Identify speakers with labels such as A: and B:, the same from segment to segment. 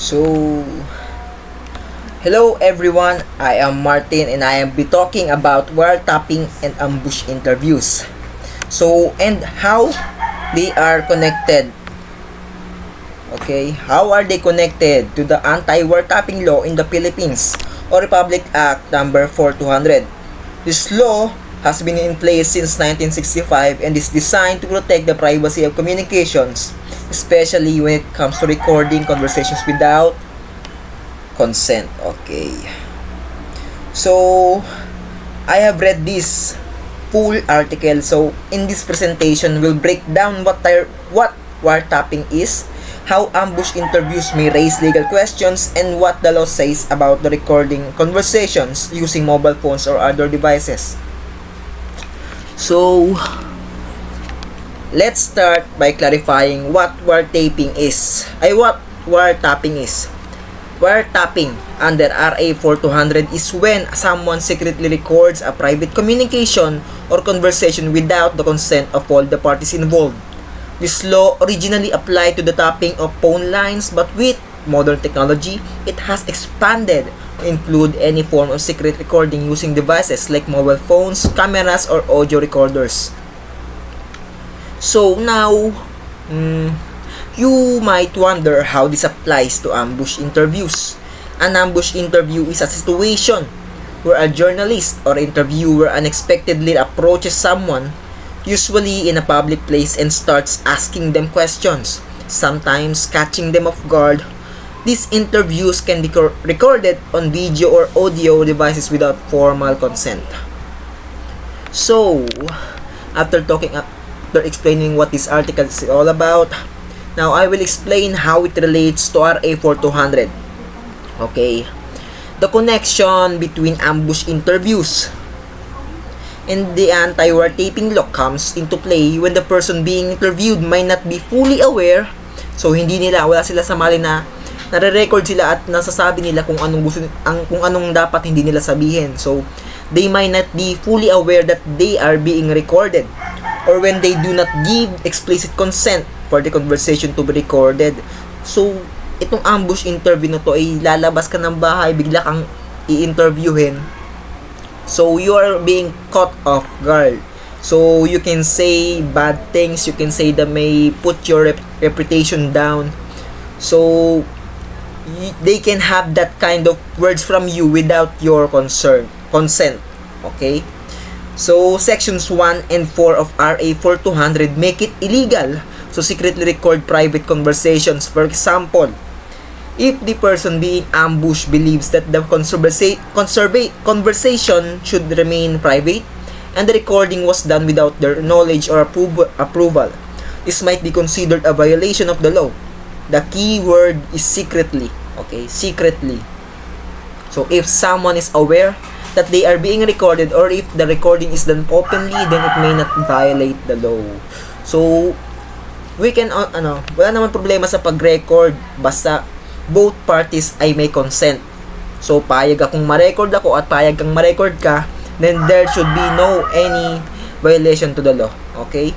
A: So, hello everyone, I am Martin and I am be talking about wiretapping and ambush interviews. So, and how they are connected. Okay, how are they connected to the anti-wiretapping law in the Philippines or Republic Act number 4200? This law has been in place since 1965 and is designed to protect the privacy of communications, especially when it comes to recording conversations without consent. Okay. So, I have read this full article. So, in this presentation, we'll break down what wiretapping is, how ambush interviews may raise legal questions, and what the law says about the recording conversations using mobile phones or other devices. So, let's start by clarifying what wiretapping is. What wiretapping is. Wiretapping under RA 4200 is when someone secretly records a private communication or conversation without the consent of all the parties involved. This law originally applied to the tapping of phone lines, but with modern technology, it has expanded to include any form of secret recording using devices like mobile phones, cameras, or audio recorders. So now, you might wonder how this applies to ambush interviews. An ambush interview is a situation where a journalist or interviewer unexpectedly approaches someone, usually in a public place, and starts asking them questions, sometimes catching them off guard. These interviews can be recorded on video or audio devices without formal consent. So, after explaining what this article is all about, now I will explain how it relates to RA 4200. Okay. The connection between ambush interviews and the anti-wiretapping law comes into play when the person being interviewed may not be fully aware. So wala sila sa mali na nare-record sila at nasasabi nila kung anong dapat hindi nila sabihin. So they might not be fully aware that they are being recorded, or when they do not give explicit consent for the conversation to be recorded. So itong ambush interview na to ay lalabas ka ng bahay, bigla kang i-interviewin. So you are being caught off guard. So you can say bad things, you can say that may put your reputation down. So they can have that kind of words from you without your consent. Okay? So sections 1 and 4 of RA 4200 make it illegal to secretly record private conversations. For example, if the person being ambushed believes that the conversation should remain private and the recording was done without their knowledge or approval, this might be considered a violation of the law. The key word is secretly. Okay, secretly. So if someone is aware that they are being recorded, or if the recording is done openly, then it may not violate the law. So we can wala naman problema sa pag-record basta both parties ay may consent. So payag akong ma-record ako at payag kang ma-record ka, then there should be no any violation to the law. Okay?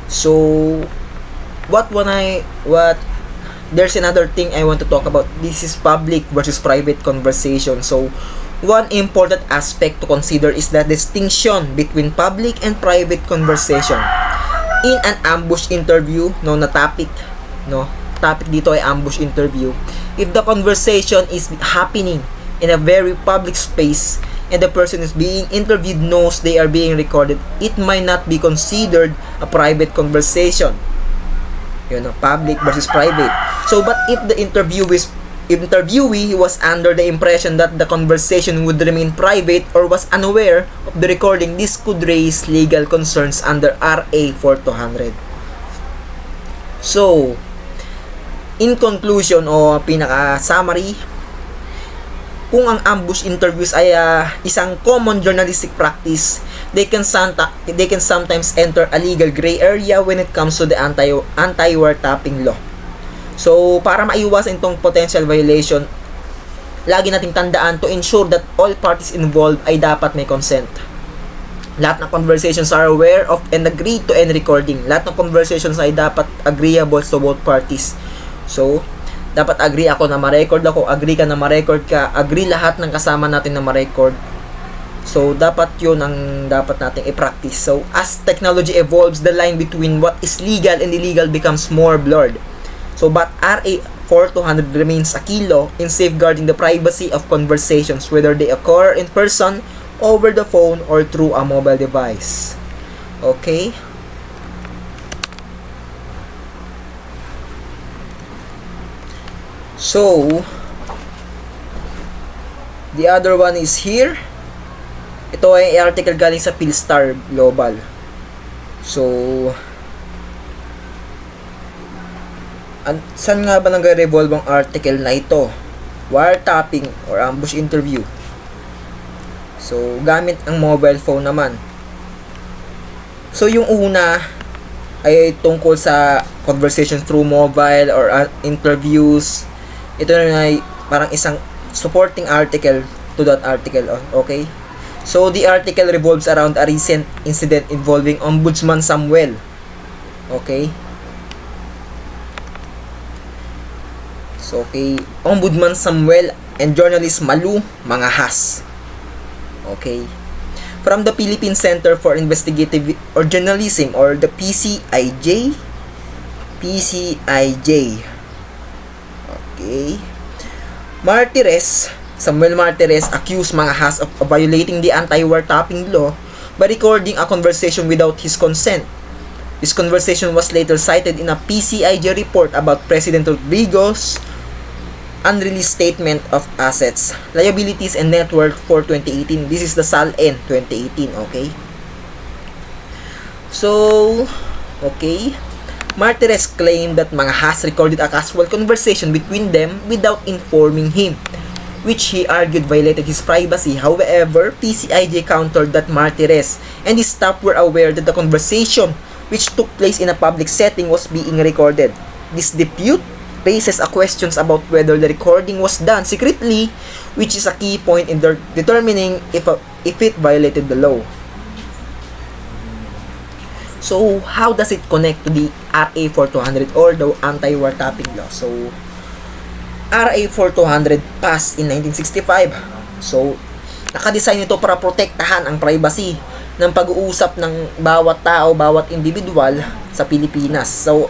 A: So there's another thing I want to talk about. This is public versus private conversation. So one important aspect to consider is the distinction between public and private conversation. In an ambush interview, topic dito ay ambush interview. If the conversation is happening in a very public space and the person is being interviewed knows they are being recorded, it might not be considered a private conversation. Public versus private. So, but if the interviewee was under the impression that the conversation would remain private or was unaware of the recording, this could raise legal concerns under RA 4200. So, in conclusion o pinaka-summary, kung ang ambush interviews ay isang common journalistic practice, they can sometimes enter a legal gray area when it comes to the anti-wiretapping law. So, para maiwasan itong potential violation, lagi nating tandaan to ensure that all parties involved ay dapat may consent. Lahat ng conversations are aware of and agree to any recording. Lahat ng conversations ay dapat agreeable to both parties. So, dapat agree ako na ma-record ako, agree ka na ma-record ka, agree lahat ng kasama natin na ma-record. So, dapat yun ang dapat nating i-practice. So, as technology evolves, the line between what is legal and illegal becomes more blurred. So, but RA 4200 remains a key law in safeguarding the privacy of conversations, whether they occur in person, over the phone, or through a mobile device. Okay? So, the other one is here. Ito ay article galing sa Philstar Global. So, saan nga ba nag-revolve ang article na ito? Wiretapping or ambush interview. So, gamit ang mobile phone naman. So, yung una ay tungkol sa conversations through mobile or interviews. Ito na ay parang isang supporting article to that article. Okay? So, the article revolves around a recent incident involving Ombudsman Samuel. Okay? So, okay. Ombudsman Samuel and journalist Malu Mangahas. Okay? From the Philippine Center for Investigative or Journalism or the PCIJ. Okay? Samuel Martires accused Mangahas of violating the anti-wiretapping law by recording a conversation without his consent. This conversation was later cited in a PCIJ report about President Rodrigo's unreleased statement of assets, liabilities, and net worth for 2018. This is the SALN 2018, okay? So, okay. Martires claimed that Mangahas recorded a casual conversation between them without informing him, which he argued violated his privacy. However, PCIJ countered that Martires and his staff were aware that the conversation, which took place in a public setting, was being recorded. This dispute raises a questions about whether the recording was done secretly, which is a key point in determining if it violated the law. So, how does it connect to the RA 4200 or the anti-wiretapping law? So, RA 4200 passed in 1965. So, nakadesign ito para protektahan ang privacy ng pag-uusap ng bawat tao, bawat individual sa Pilipinas. So,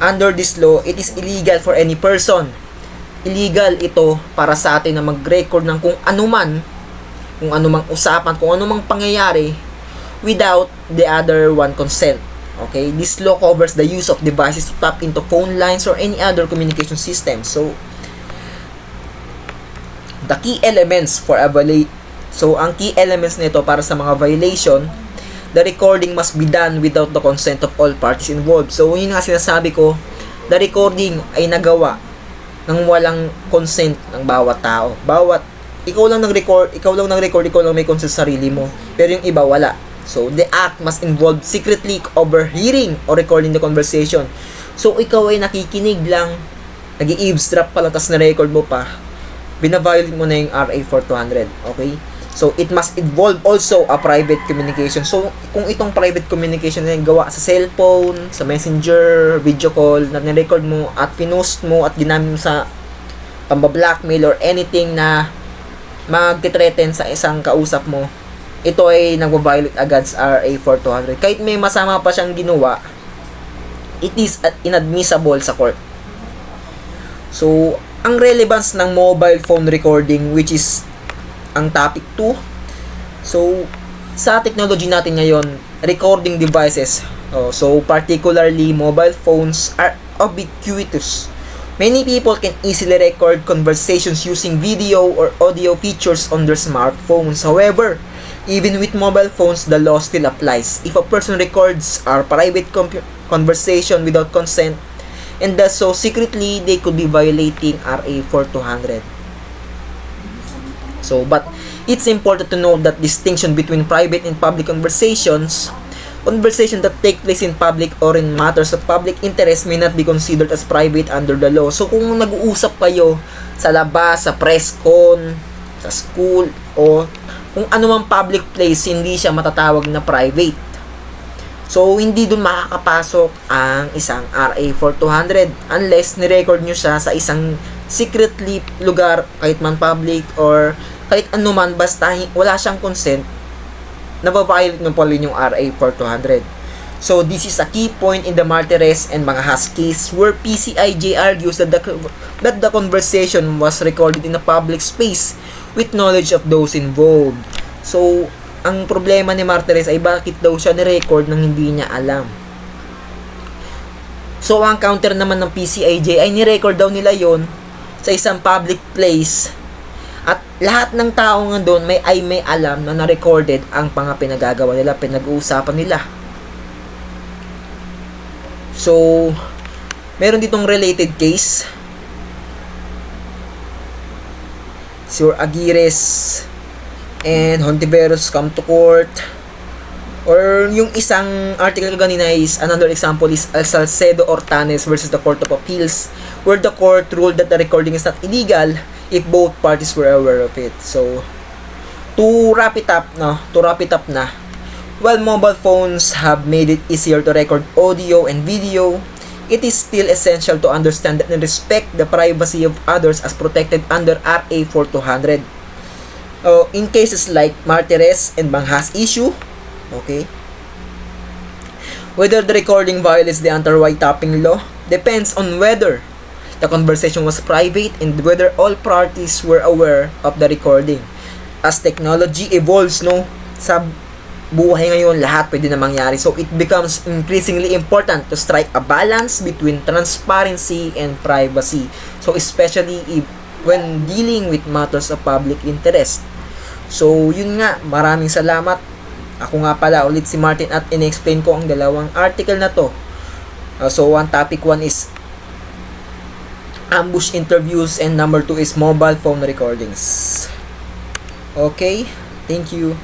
A: under this law, it is illegal for any person. Illegal ito para sa atin na mag-record ng kung anumang usapan, kung anumang pangyayari without the other one consent. Okay? This law covers the use of devices to tap into phone lines or any other communication system. So, the key elements for a ang key elements nito para sa mga violation, the recording must be done without the consent of all parties involved. So, yun nga sinasabi ko, the recording ay nagawa ng walang consent ng bawat tao. Ikaw lang nag-record, ikaw lang may consent sa sarili mo, pero yung iba wala. So, the act must involve secretly overhearing or recording the conversation. So, ikaw ay nakikinig lang, nag-eavesdrop pala, tas na-record mo pa, binaviolate mo na yung RA 4200. Okay? So, it must involve also a private communication. So, kung itong private communication na gawa sa cellphone, sa messenger, video call, na nirecord mo at pinost mo at ginamit mo sa pamba-blackmail or anything na mag-threaten sa isang kausap mo, ito ay nag-violate against RA 4200. Kahit may masama pa siyang ginawa, it is inadmissible sa court. So, ang relevance ng mobile phone recording, which is ang topic 2. So, sa technology natin ngayon, recording devices, so particularly mobile phones, are ubiquitous. Many people can easily record conversations using video or audio features on their smartphones. However, even with mobile phones, the law still applies. If a person records our private conversation without consent and does so secretly, they could be violating RA 4200. So, but it's important to note that distinction between private and public conversations that take place in public or in matters of public interest may not be considered as private under the law. So, kung nag-uusap kayo sa labas, sa press con, sa school, o kung anumang public place, hindi siya matatawag na private. So, hindi dun makakapasok ang isang RA4200 unless ni-record nyo siya sa isang secretly lugar, kahit man public or kahit anuman, basta wala siyang consent, nababiolate mo pa rin yung RA4200. So, this is a key point in the Martires and mga Haas case where PCIJ argues that the conversation was recorded in a public space with knowledge of those involved. So, ang problema ni Martires ay bakit daw siya ni-record nang hindi niya alam. So, ang counter naman ng PCIJ ay ni-record daw nila yon sa isang public place at lahat ng tao nga doon may alam na na-recorded ang mga pinagagawa nila, pinag-uusapan nila. So, meron ditong related case. Sir Aguirres and Hontiveros come to court. Or yung isang article kanina is, another example is El Salcedo Ortanes versus the Court of Appeals, where the court ruled that the recording is not illegal if both parties were aware of it. So, to wrap it up na, while mobile phones have made it easier to record audio and video, it is still essential to understand and respect the privacy of others as protected under RA 4200. In cases like Martires and Bang Haas issue, okay, whether the recording violates the anti-wiretapping law depends on whether the conversation was private and whether all parties were aware of the recording. As technology evolves, sa buhay ngayon, lahat pwede na mangyari. So, it becomes increasingly important to strike a balance between transparency and privacy. So, especially when dealing with matters of public interest. So, yun nga. Maraming salamat. Ako nga pala ulit si Martin at in-explain ko ang dalawang article na to. So, one topic 1 is ambush interviews and number 2 is mobile phone recordings. Okay? Thank you.